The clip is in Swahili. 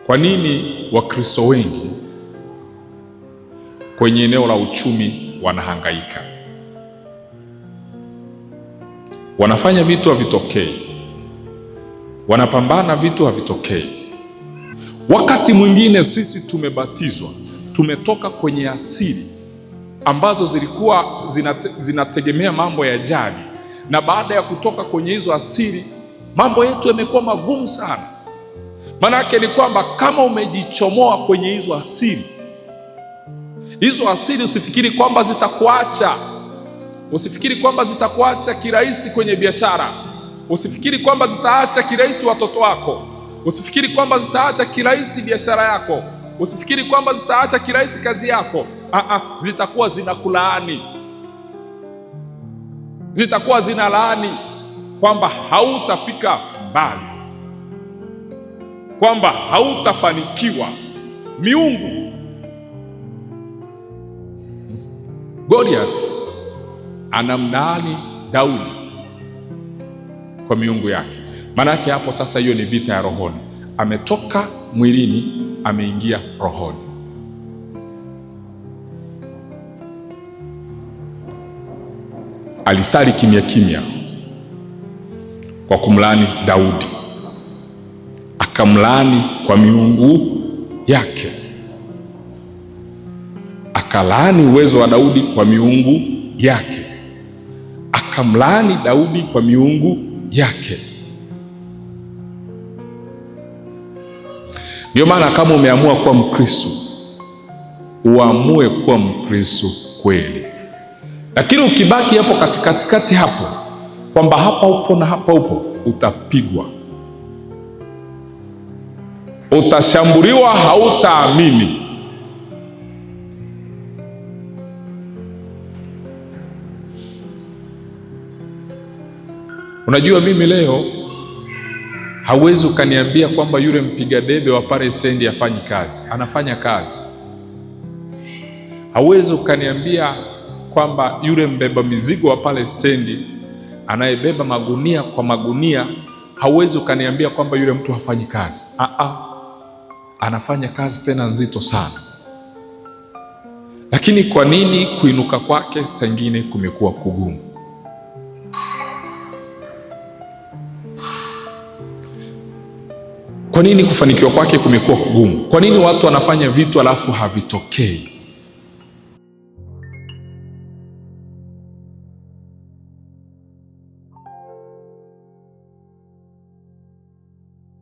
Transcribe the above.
Kwa nini Wakristo wengi kwenye eneo la uchumi wanahangaika? Wanafanya vitu havitokei, wanapambana vitu havitokei. Wakati mwingine sisi tumebatizwa, tumetoka kwenye asili ambazo zilikuwa zinategemea mambo ya jadi, na baada ya kutoka kwenye hizo asili mambo yetu yamekuwa magumu sana. Maana yake ni kwamba kama umejichomoa kwenye hizo asili usifikiri kwamba zitakuacha. Usifikiri kwamba zitakuacha kirahisi kwenye biashara. Usifikiri kwamba zitaacha kirahisi watoto wako. Usifikiri kwamba zitaacha kirahisi biashara yako. Usifikiri kwamba zitaacha kirahisi kazi yako. Zitakuwa zinakulaani. Zitakuwa zinalaani kwamba hautafika mbali, kwamba hautafanikiwa. Miungu Goliath anamlaani Daudi kwa miungu yake. Maana yake hapo sasa, hiyo ni vita ya rohoni. Ametoka mwilini, ameingia rohoni. Alisali kimya kimya kwa kumlaani Daudi, akamlaani kwa miungu yake, akalaani uwezo wa Daudi kwa miungu yake, akamlaani Daudi kwa miungu yake. Ndio maana kama umeamua kuwa Mkristo, uamue kuwa Mkristo kweli. Lakini ukibaki hapo katikati hapo, kwamba hapa upo na hapa upo, utapigwa, utashambuliwa, hautaamini. Unajua, mimi leo hauwezi ukaniambia kwamba yule mpiga debe wa pale stendi hafanyi kazi. Anafanya kazi. Hauwezi ukaniambia kwamba yule mbeba mizigo wa pale stendi anayebeba magunia kwa magunia, hauwezi ukaniambia kwamba yule mtu hafanyi kazi. Anafanya kazi, tena nzito sana. Lakini kwa nini kuinuka kwake saa nyingine kumekuwa kugumu? Kwa nini kufanikiwa kwake kumekuwa kugumu? Kwa nini watu wanafanya vitu alafu havitokei?